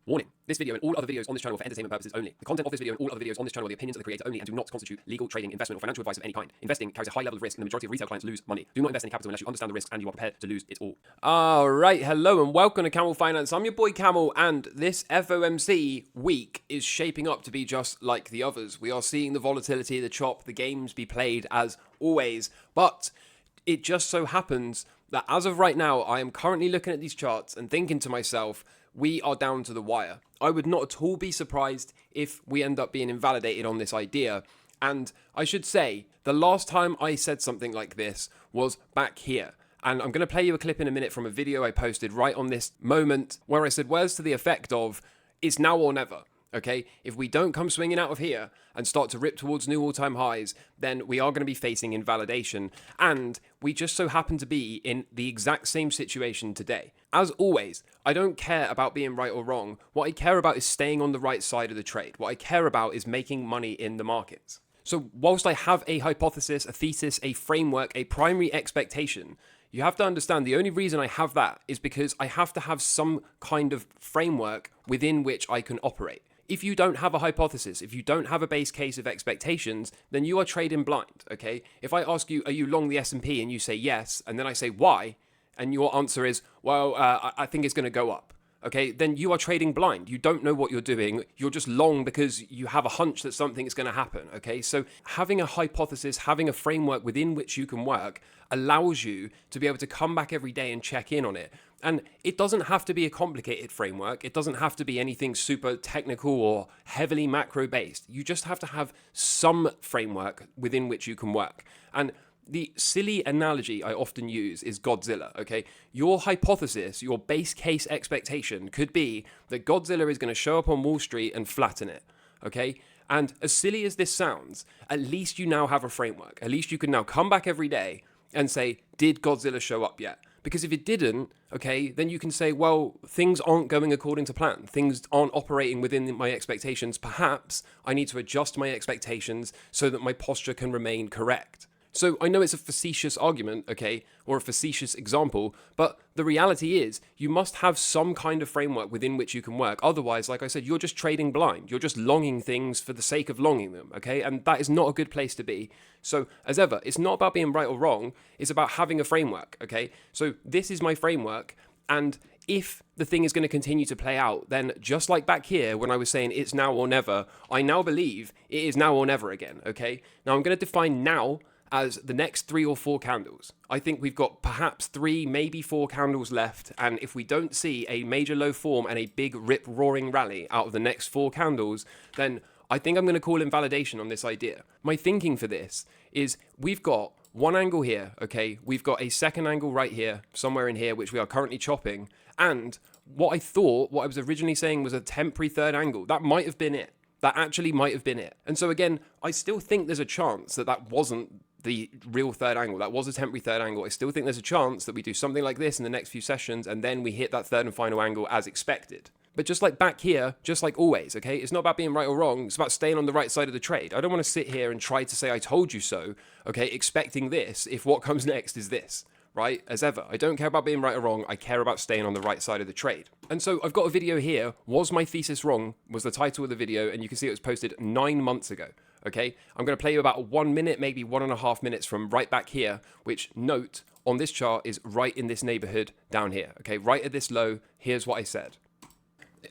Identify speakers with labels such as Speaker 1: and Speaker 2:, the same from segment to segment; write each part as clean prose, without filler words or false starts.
Speaker 1: Warning. This video and all other videos on this channel are for entertainment purposes only. The content of this video and all other videos on this channel are the opinions of the creator only and do not constitute legal, trading, investment, or financial advice of any kind. Investing carries a high level of risk and the majority of retail clients lose money. Do not invest any capital unless you understand the risks and you are prepared to lose it all. Alright, hello and welcome to Camel Finance. I'm your boy Camel, and this FOMC week is shaping up to be just like the others. We are seeing the volatility, the chop, the games be played as always, but it just so happens that as of right now, I am currently looking at these charts and thinking to myself, we are down to the wire. I would not at all be surprised if we end up being invalidated on this idea. And I should say, the last time I said something like this was back here. And I'm going to play you a clip in a minute from a video I posted right on this moment where I said words to the effect of, it's now or never. Okay, if we don't come swinging out of here and start to rip towards new all-time highs, then we are going to be facing invalidation. And we just so happen to be in the exact same situation today. As always, I don't care about being right or wrong. What I care about is staying on the right side of the trade. What I care about is making money in the markets. So whilst I have a hypothesis, a thesis, a framework, a primary expectation, you have to understand the only reason I have that is because I have to have some kind of framework within which I can operate. If you don't have a hypothesis, if you don't have a base case of expectations, then you are trading blind, okay? If I ask you, are you long the S&P, and you say yes, and then I say why, and your answer is, well, I think it's going to go up, okay? Then you are trading blind. You don't know what you're doing. You're just long because you have a hunch that something is going to happen, okay? So having a hypothesis, having a framework within which you can work allows you to be able to come back every day and check in on it. And it doesn't have to be a complicated framework. It doesn't have to be anything super technical or heavily macro based. You just have to have some framework within which you can work. And the silly analogy I often use is Godzilla, okay? Your hypothesis, your base case expectation could be that Godzilla is going to show up on Wall Street and flatten it, okay? And as silly as this sounds, at least you now have a framework. At least you can now come back every day and say, did Godzilla show up yet? Because if it didn't, okay, then you can say, well, things aren't going according to plan. Things aren't operating within my expectations. Perhaps I need to adjust my expectations so that my posture can remain correct. So I know it's a facetious argument, okay, or a facetious example, but the reality is you must have some kind of framework within which you can work. Otherwise, like I said, you're just trading blind. You're just longing things for the sake of longing them, okay? And that is not a good place to be. So as ever, it's not about being right or wrong. It's about having a framework, okay? So this is my framework, and if the thing is going to continue to play out, then just like back here when I was saying it's now or never, I now believe it is now or never again, okay? Now I'm going to define now as the next 3 or 4 candles. I think we've got perhaps 3, maybe 4 candles left, and if we don't see a major low form and a big rip-roaring rally out of the next 4 candles, then I think I'm going to call invalidation on this idea. My thinking for this is we've got one angle here, okay? We've got a second angle right here, somewhere in here, which we are currently chopping, and what I was originally saying was a temporary third angle. That might have been it. That actually might have been it. And so again, I still think there's a chance that that wasn't the real third angle. That was a temporary third angle. I still think there's a chance that we do something like this in the next few sessions and then we hit that third and final angle as expected. But just like back here, just like always, okay? It's not about being right or wrong. It's about staying on the right side of the trade. I don't want to sit here and try to say I told you so, okay, expecting this if what comes next is this, right? As ever, I don't care about being right or wrong. I care about staying on the right side of the trade. And so I've got a video here. Was my thesis wrong? Was the title of the video, and you can see it was posted 9 months ago. Okay, I'm going to play you about 1 minute, maybe 1.5 minutes from right back here, which note on this chart is right in this neighborhood down here. Okay, right at this low, here's what I said.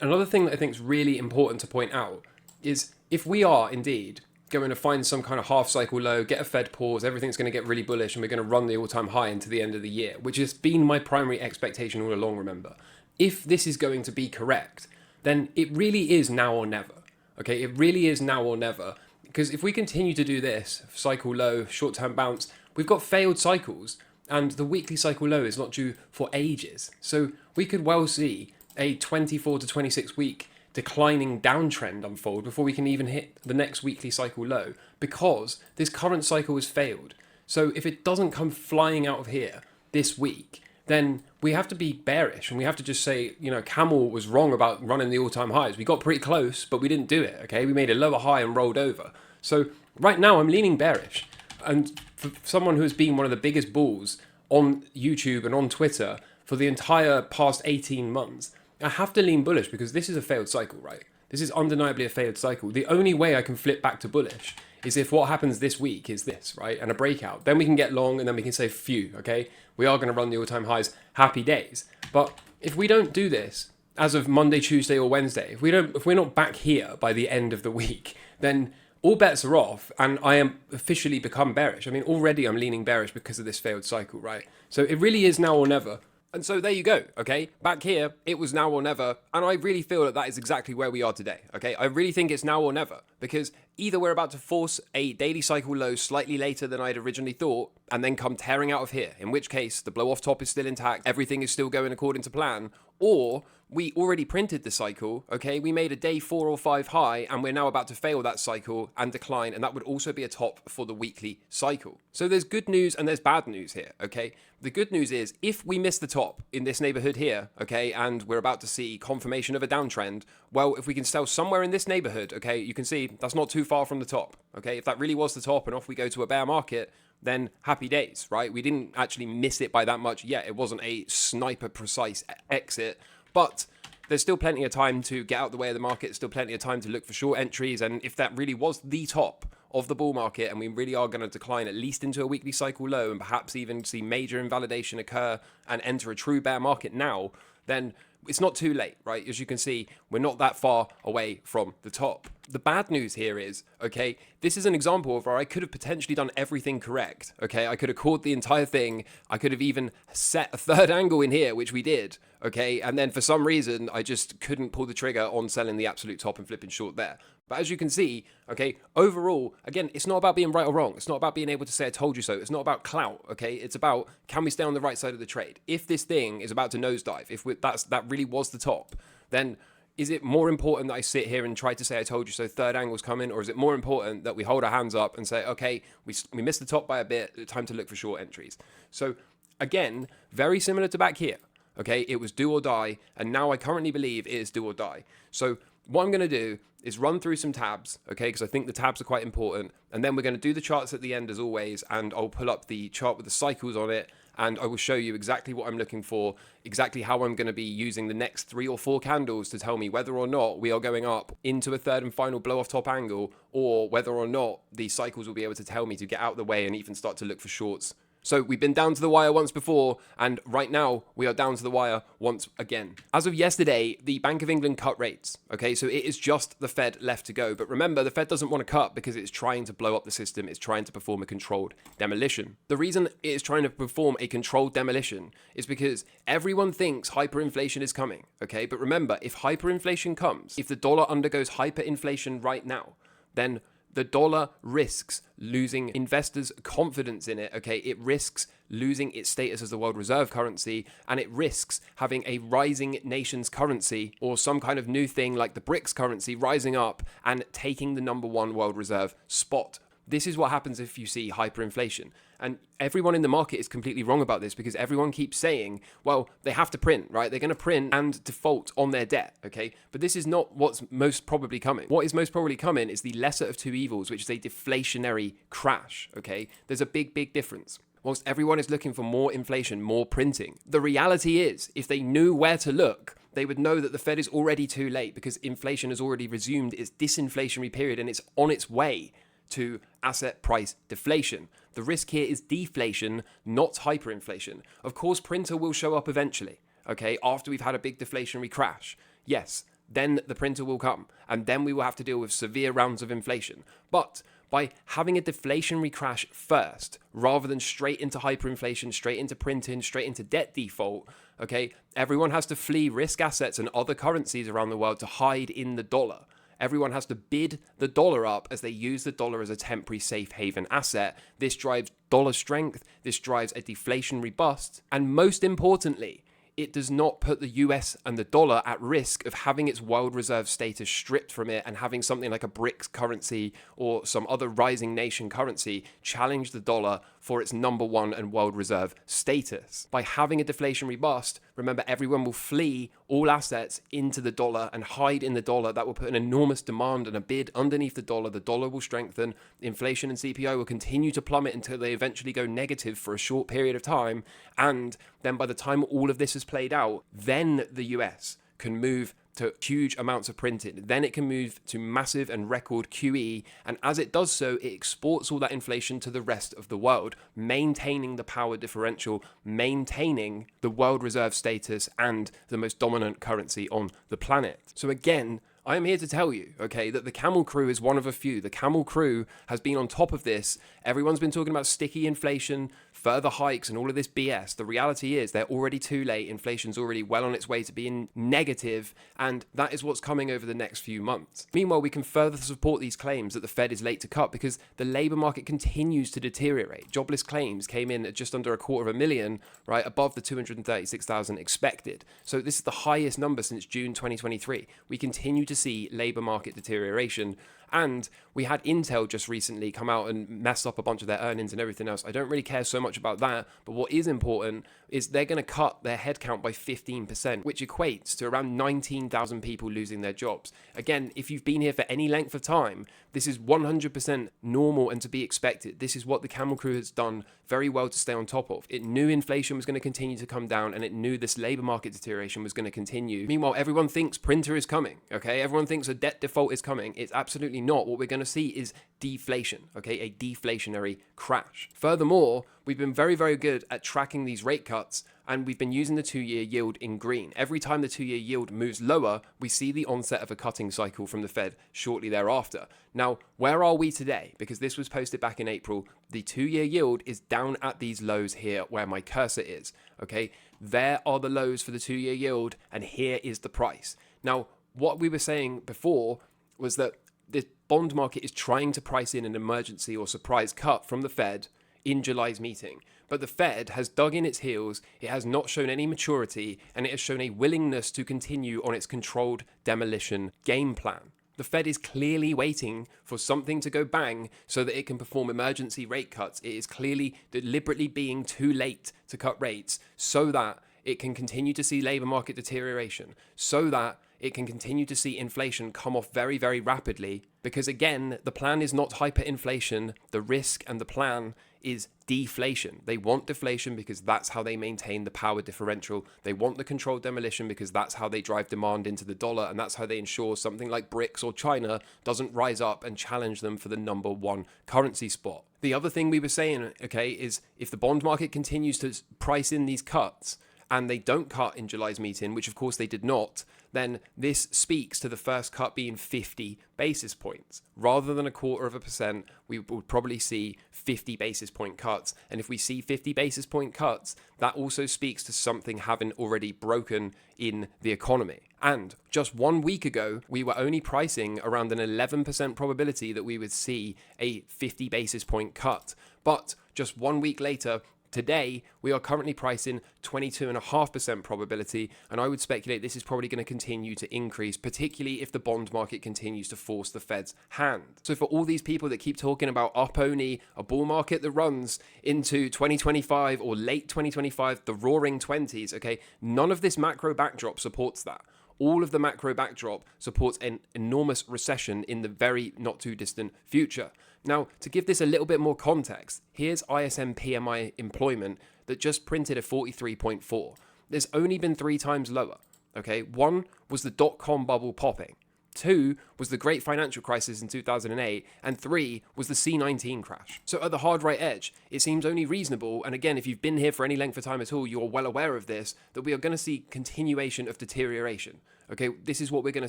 Speaker 1: Another thing that I think is really important to point out is if we are indeed going to find some kind of half cycle low, get a Fed pause, everything's going to get really bullish and we're going to run the all-time high into the end of the year, which has been my primary expectation all along, remember. If this is going to be correct, then it really is now or never. Okay, it really is now or never. Because if we continue to do this, cycle low, short-term bounce, we've got failed cycles and the weekly cycle low is not due for ages. So we could well see a 24 to 26 week declining downtrend unfold before we can even hit the next weekly cycle low because this current cycle has failed. So if it doesn't come flying out of here this week, then we have to be bearish and we have to just say, you know, Camel was wrong about running the all-time highs. We got pretty close, but we didn't do it, okay? We made a lower high and rolled over. So right now I'm leaning bearish. And for someone who has been one of the biggest bulls on YouTube and on Twitter for the entire past 18 months,
Speaker 2: I have to lean bullish because this is a failed cycle, right? This is undeniably a failed cycle. The only way I can flip back to bullish is if what happens this week is this, right? And a breakout. Then we can get long and then we can say, phew, okay? We are going to run the all-time highs, happy days. But if we don't do this as of Monday, Tuesday, or Wednesday, if we're not back here by the end of the week, then all bets are off and I am officially become bearish. I mean, already I'm leaning bearish because of this failed cycle, right? So it really is now or never. And so there you go, okay? Back here, it was now or never, and I really feel that that is exactly where we are today, okay? I really think it's now or never, because either we're about to force a daily cycle low slightly later than I'd originally thought, and then come tearing out of here, in which case the blow-off top is still intact, everything is still going according to plan, or we already printed the cycle, okay? We made a day 4 or 5 high, and we're now about to fail that cycle and decline, and that would also be a top for the weekly cycle. So there's good news and there's bad news here, okay? The good news is, if we miss the top in this neighborhood here, okay, and we're about to see confirmation of a downtrend, well, if we can sell somewhere in this neighborhood, okay, you can see that's not too far from the top, okay? If that really was the top and off we go to a bear market, then happy days, right? We didn't actually miss it by that much yet. It wasn't a sniper precise exit, but there's still plenty of time to get out the way of the market, still plenty of time to look for short entries, and if that really was the top of the bull market and we really are going to decline at least into a weekly cycle low and perhaps even see major invalidation occur and enter a true bear market now, then it's not too late, right? As you can see, we're not that far away from the top. The bad news here is, okay, this is an example of where I could have potentially done everything correct, okay? I could have called the entire thing. I could have even set a third angle in here, which we did, okay? And then for some reason, I just couldn't pull the trigger on selling the absolute top and flipping short there. But as you can see, okay, overall, again, it's not about being right or wrong. It's not about being able to say, I told you so. It's not about clout, okay? It's about, can we stay on the right side of the trade? If this thing is about to nosedive, if that really was the top, then is it more important that I sit here and try to say, I told you so, third angle's coming? Or is it more important that we hold our hands up and say, okay, we missed the top by a bit, time to look for short entries? So again, very similar to back here, okay? It was do or die, and now I currently believe it is do or die. So what I'm going to do is run through some tabs, okay, because I think the tabs are quite important, and then we're going to do the charts at the end as always, and I'll pull up the chart with the cycles on it, and I will show you exactly what I'm looking for, exactly how I'm going to be using the next 3 or 4 candles to tell me whether or not we are going up into a third and final blow off top angle, or whether or not the cycles will be able to tell me to get out of the way and even start to look for shorts. So we've been down to the wire once before, and right now we are down to the wire once again. As of yesterday, the Bank of England cut rates. Okay, so it is just the Fed left to go. But remember, the Fed doesn't want to cut because it's trying to blow up the system. It's trying to perform a controlled demolition. The reason it is trying to perform a controlled demolition is because everyone thinks hyperinflation is coming. Okay, but remember, if hyperinflation comes, if the dollar undergoes hyperinflation right now, then the dollar risks losing investors' confidence in it, okay? It risks losing its status as the world reserve currency, and it risks having a rising nation's currency or some kind of new thing like the BRICS currency rising up and taking the #1 world reserve spot. This is what happens if you see hyperinflation. And everyone in the market is completely wrong about this because everyone keeps saying, well, they have to print, right? They're going to print and default on their debt, okay? But this is not what's most probably coming. What is most probably coming is the lesser of two evils, which is a deflationary crash, okay? There's a big, big difference. Whilst everyone is looking for more inflation, more printing, the reality is, if they knew where to look, they would know that the Fed is already too late because inflation has already resumed its disinflationary period and it's on its way to asset price deflation. The risk here is deflation, not hyperinflation. Of course, printer will show up eventually, okay, after we've had a big deflationary crash. Yes, then the printer will come, and then we will have to deal with severe rounds of inflation. But by having a deflationary crash first, rather than straight into hyperinflation, straight into printing, straight into debt default, okay, everyone has to flee risk assets and other currencies around the world to hide in the dollar. Everyone has to bid the dollar up as they use the dollar as a temporary safe haven asset. This drives dollar strength, this drives a deflationary bust, and most importantly, it does not put the US and the dollar at risk of having its world reserve status stripped from it and having something like a BRICS currency or some other rising nation currency challenge the dollar for its #1 and world reserve status. By having a deflationary bust, remember, everyone will flee all assets into the dollar and hide in the dollar. That will put an enormous demand and a bid underneath the dollar. The dollar will strengthen. Inflation and CPI will continue to plummet until they eventually go negative for a short period of time. And then by the time all of this is played out, then the US can move to huge amounts of printing. Then it can move to massive and record QE. And as it does so, it exports all that inflation to the rest of the world, maintaining the power differential, maintaining the world reserve status and the most dominant currency on the planet. So again, I am here to tell you, okay, that the Camel Crew is one of a few. The Camel Crew has been on top of this. Everyone's been talking about sticky inflation, further hikes, and all of this BS. The reality is they're already too late. Inflation's already well on its way to being negative, and that is what's coming over the next few months. Meanwhile, we can further support these claims that the Fed is late to cut because the labour market continues to deteriorate. Jobless claims came in at just under 250,000, right, above the 236,000 expected. So this is the highest number since June 2023. We continue to see labour market deterioration. And we had Intel just recently come out and mess up a bunch of their earnings and everything else. I don't really care so much about that. But what is important is they're going to cut their headcount by 15%, which equates to around 19,000 people losing their jobs. Again, if you've been here for any length of time, this is 100% normal and to be expected. This is what the Camel Crew has done very well to stay on top of. It knew inflation was going to continue to come down, and it knew this labour market deterioration was going to continue. Meanwhile, everyone thinks printer is coming, okay? Everyone thinks a debt default is coming. It's absolutely not. What we're going to see is deflation, okay? A deflationary crash. Furthermore, we've been very, very good at tracking these rate cuts, and we've been using the 2-year yield in green. Every time the 2-year yield moves lower, we see the onset of a cutting cycle from the Fed shortly thereafter. Now, where are we today? Because this was posted back in April. The 2-year yield is down at these lows here where my cursor is, okay? There are the lows for the 2-year yield, and here is the price. Now, what we were saying before was that the bond market is trying to price in an emergency or surprise cut from the Fed in July's meeting. But the Fed has dug in its heels, it has not shown any maturity, and it has shown a willingness to continue on its controlled demolition game plan. The Fed is clearly waiting for something to go bang so that it can perform emergency rate cuts. It is clearly deliberately being too late to cut rates so that it can continue to see labour market deterioration, so that it can continue to see inflation come off very, very rapidly. Because again, the plan is not hyperinflation. The risk and the plan is deflation. They want deflation because that's how they maintain the power differential. They want the controlled demolition because that's how they drive demand into the dollar, and that's how they ensure something like BRICS or China doesn't rise up and challenge them for the number one currency spot. The other thing we were saying, okay, is if the bond market continues to price in these cuts, and they don't cut in July's meeting, which of course they did not, then this speaks to the first cut being 50 basis points. Rather than 0.25%, we would probably see 50 basis point cuts. And if we see 50 basis point cuts, that also speaks to something having already broken in the economy. And just 1 week ago, we were only pricing around an 11% probability that we would see a 50 basis point cut. But just 1 week later, today, we are currently pricing 22.5% probability, and I would speculate this is probably going to continue to increase, particularly if the bond market continues to force the Fed's hand. So for all these people that keep talking about up only, a bull market that runs into 2025 or late 2025, the roaring 20s, okay, none of this macro backdrop supports that. All of the macro backdrop supports an enormous recession in the very not too distant future. Now, to give this a little bit more context, here's ISM PMI employment that just printed a 43.4. There's only been 3 times lower, okay? 1 was the dot-com bubble popping. 2 was the great financial crisis in 2008, and 3 was the C-19 crash. So at the hard right edge, it seems only reasonable, and again, if you've been here for any length of time at all, you're well aware of this, that we are going to see continuation of deterioration. Okay, this is what we're going to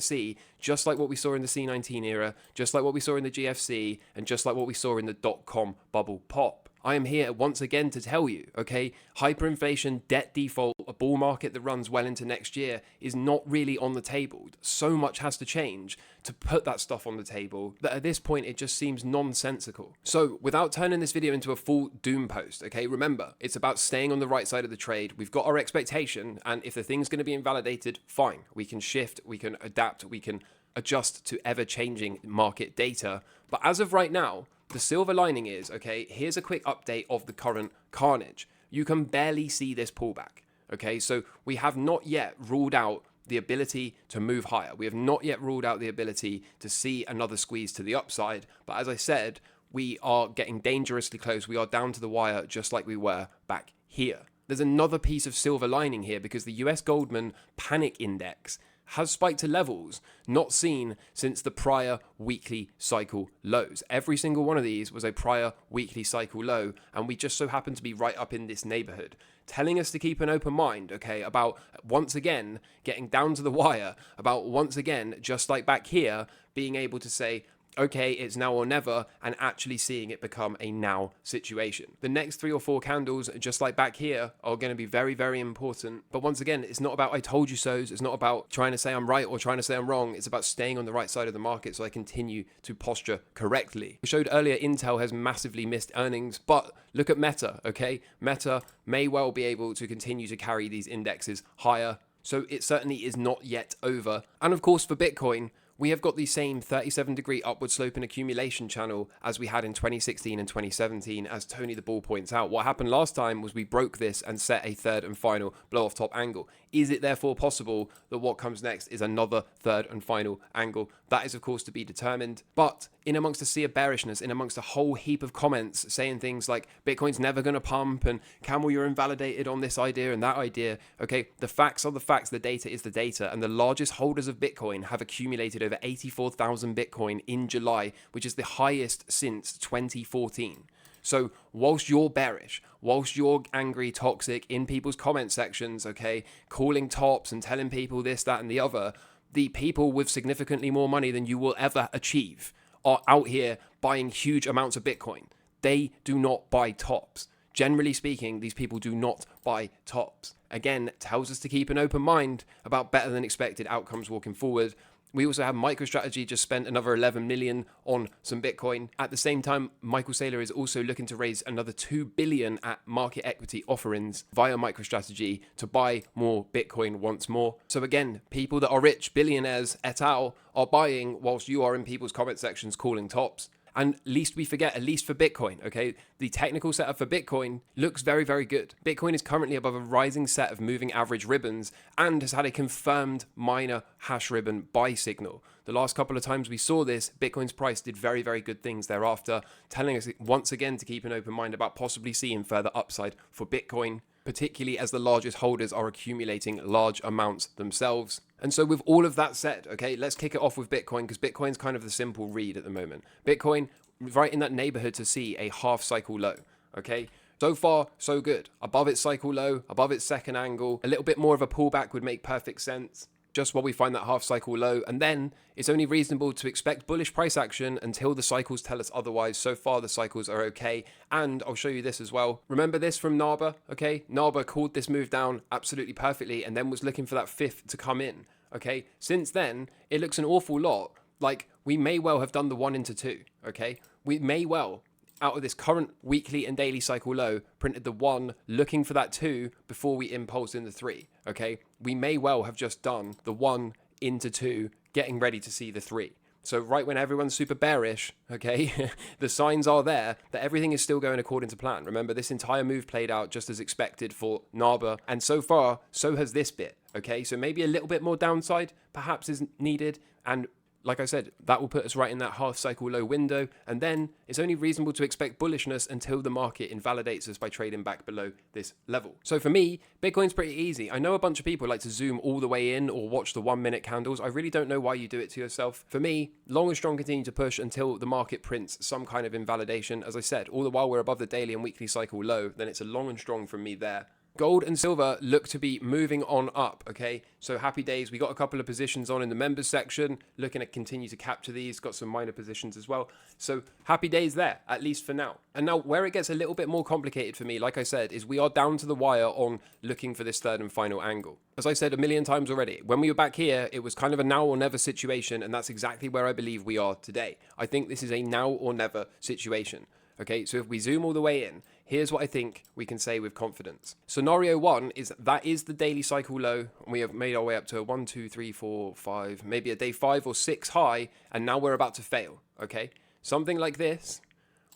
Speaker 2: see, just like what we saw in the C-19 era, just like what we saw in the GFC, and just like what we saw in the dot-com bubble pop. I am here once again to tell you, okay, hyperinflation, debt default, a bull market that runs well into next year is not really on the table. So much has to change to put that stuff on the table that at this point it just seems nonsensical. So without turning this video into a full doom post, okay, remember, it's about staying on the right side of the trade. We've got our expectation, and if the thing's going to be invalidated, fine. We can shift, we can adapt, we can adjust to ever-changing market data. But as of right now, the silver lining is, okay, here's a quick update of the current carnage. You can barely see this pullback, okay? So we have not yet ruled out the ability to move higher. We have not yet ruled out the ability to see another squeeze to the upside. But as I said, we are getting dangerously close. We are down to the wire just like we were back here. There's another piece of silver lining here because the US Goldman Panic Index has spiked to levels not seen since the prior weekly cycle lows. Every single one of these was a prior weekly cycle low, and we just so happen to be right up in this neighborhood, telling us to keep an open mind, okay, about once again getting down to the wire, about once again, just like back here, being able to say, okay, it's now or never, and actually seeing it become a now situation. The next 3 or 4 candles, just like back here, are going to be very, very important. But once again, it's not about I told you so's. It's not about trying to say I'm right or trying to say I'm wrong. It's about staying on the right side of the market so I continue to posture correctly. We showed earlier Intel has massively missed earnings, but look at Meta, okay? Meta may well be able to continue to carry these indexes higher. So it certainly is not yet over. And of course, for Bitcoin, we have got the same 37-degree upward slope and accumulation channel as we had in 2016 and 2017, as Tony the Bull points out. What happened last time was we broke this and set a third and final blow-off top angle. Is it therefore possible that what comes next is another third and final angle? That is, of course, to be determined. But in amongst a sea of bearishness, in amongst a whole heap of comments saying things like Bitcoin's never going to pump and Camel, you're invalidated on this idea and that idea. Okay, the facts are the facts, the data is the data, and the largest holders of Bitcoin have accumulated over 84,000 Bitcoin in July, which is the highest since 2014. So whilst you're bearish, whilst you're angry, toxic in people's comment sections, okay, calling tops and telling people this, that, and the other, the people with significantly more money than you will ever achieve are out here buying huge amounts of Bitcoin. They do not buy tops. Generally speaking, these people do not buy tops. Again, tells us to keep an open mind about better than expected outcomes walking forward. We also have MicroStrategy just spent another 11 million on some Bitcoin. At the same time, Michael Saylor is also looking to raise another 2 billion at market equity offerings via MicroStrategy to buy more Bitcoin once more. So again, people that are rich, billionaires et al, are buying whilst you are in people's comment sections calling tops. And least we forget, at least for Bitcoin, okay, the technical setup for Bitcoin looks very, very good. Bitcoin is currently above a rising set of moving average ribbons and has had a confirmed minor hash ribbon buy signal. The last couple of times we saw this, Bitcoin's price did very, very good things thereafter, telling us once again to keep an open mind about possibly seeing further upside for Bitcoin, particularly as the largest holders are accumulating large amounts themselves. And so with all of that said, okay, let's kick it off with Bitcoin, because Bitcoin's kind of the simple read at the moment. Bitcoin, right in that neighborhood to see a half cycle low, okay? So far, so good. Above its cycle low, above its second angle, a little bit more of a pullback would make perfect sense. Just while we find that half cycle low, and then it's only reasonable to expect bullish price action until the cycles tell us otherwise. So far the cycles are okay, and I'll show you this as well. Remember this from Narba, okay? Narba called this move down absolutely perfectly and then was looking for that fifth to come in, okay? Since then, it looks an awful lot like we may well have done the 1 into 2, okay? We may well, out of this current weekly and daily cycle low, printed the 1, looking for that 2 before we impulsed in the 3, okay? We may well have just done the 1 into 2, getting ready to see the 3. So right when everyone's super bearish, okay, the signs are there that everything is still going according to plan. Remember, this entire move played out just as expected for Narba, and so far, so has this bit, okay? So maybe a little bit more downside perhaps is needed, and like I said, that will put us right in that half cycle low window, and then it's only reasonable to expect bullishness until the market invalidates us by trading back below this level. So for me, Bitcoin's pretty easy. I know a bunch of people like to zoom all the way in or watch the 1 minute candles. I really don't know why you do it to yourself. For me, long and strong continue to push until the market prints some kind of invalidation. As I said, all the while we're above the daily and weekly cycle low, then it's a long and strong from me there. Gold and silver look to be moving on up, okay? So happy days. We got a couple of positions on in the members section, looking to continue to capture these, got some minor positions as well. So happy days there, at least for now. And now where it gets a little bit more complicated for me, like I said, is we are down to the wire on looking for this third and final angle. As I said a million times already, when we were back here, it was kind of a now or never situation, and that's exactly where I believe we are today. I think this is a now or never situation. Okay, so if we zoom all the way in, here's what I think we can say with confidence. Scenario 1 is that is the daily cycle low, and we have made our way up to a 1, 2, 3, 4, 5, maybe a day 5 or 6 high, and now we're about to fail, okay? Something like this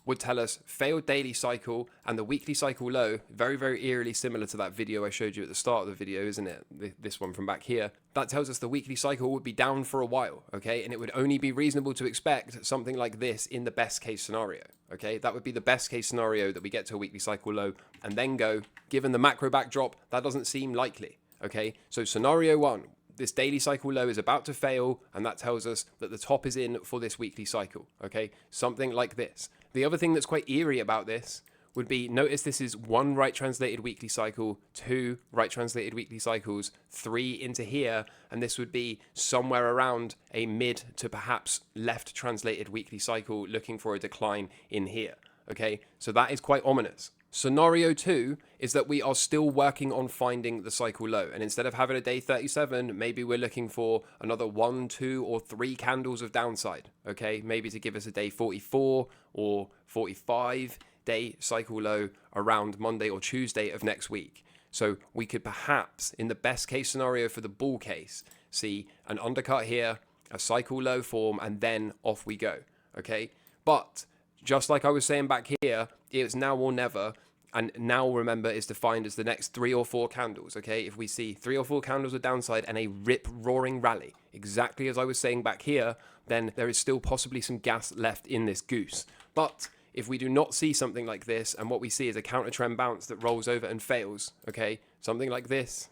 Speaker 2: would tell us failed daily cycle and the weekly cycle low, very, very eerily similar to that video I showed you at the start of the video, isn't it? This one from back here. That tells us the weekly cycle would be down for a while, okay? And it would only be reasonable to expect something like this in the best case scenario, okay? That would be the best case scenario, that we get to a weekly cycle low and then go. Given the macro backdrop, that doesn't seem likely, okay? So scenario 1, this daily cycle low is about to fail, and that tells us that the top is in for this weekly cycle, okay? Something like this. The other thing that's quite eerie about this would be, notice this is 1 right translated weekly cycle, 2 right translated weekly cycles, 3 into here, and this would be somewhere around a mid to perhaps left translated weekly cycle looking for a decline in here, okay? So that is quite ominous. Scenario 2 is that we are still working on finding the cycle low, and instead of having a day 37, maybe we're looking for another 1, 2, or 3 candles of downside, okay? Maybe to give us a day 44 or 45 day cycle low around Monday or Tuesday of next week. So we could perhaps, in the best case scenario for the bull case, see an undercut here, a cycle low form, and then off we go, okay? But just like I was saying back here, it's now or never. And now, remember, is defined as the next 3 or 4 candles, okay? If we see 3 or 4 candles of downside and a rip-roaring rally, exactly as I was saying back here, then there is still possibly some gas left in this goose. But if we do not see something like this, and what we see is a counter-trend bounce that rolls over and fails, okay? Something like this,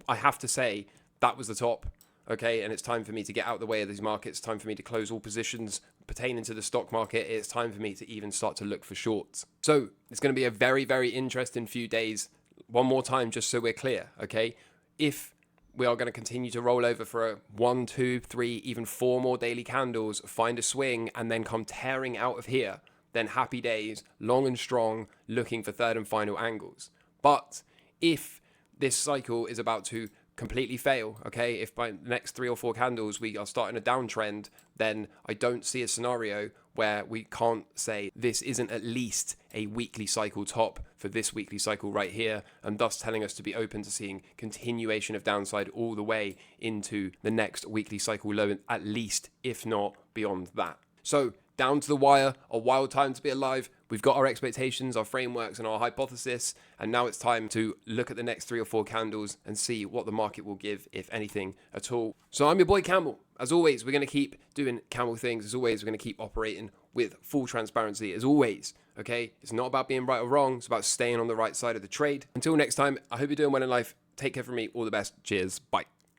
Speaker 2: I have to say, that was the top, okay? And it's time for me to get out of the way of these markets. It's time for me to close all positions pertaining to the stock market. It's time for me to even start to look for shorts. So it's going to be a very, very interesting few days. One more time, just so we're clear, okay? If we are going to continue to roll over for a 1, 2, 3, even 4 more daily candles, find a swing, and then come tearing out of here, then happy days, long and strong, looking for third and final angles. But if this cycle is about to completely fail, okay, if by the next 3 or 4 candles we are starting a downtrend, then I don't see a scenario where we can't say this isn't at least a weekly cycle top for this weekly cycle right here, and thus telling us to be open to seeing continuation of downside all the way into the next weekly cycle low, at least, if not beyond that. So down to the wire, a wild time to be alive. We've got our expectations, our frameworks, and our hypothesis, and now it's time to look at the next 3 or 4 candles and see what the market will give, if anything at all. So I'm your boy Camel. As always, we're going to keep doing Camel things. As always, we're going to keep operating with full transparency. As always, okay? It's not about being right or wrong. It's about staying on the right side of the trade. Until next time, I hope you're doing well in life. Take care from me. All the best. Cheers. Bye.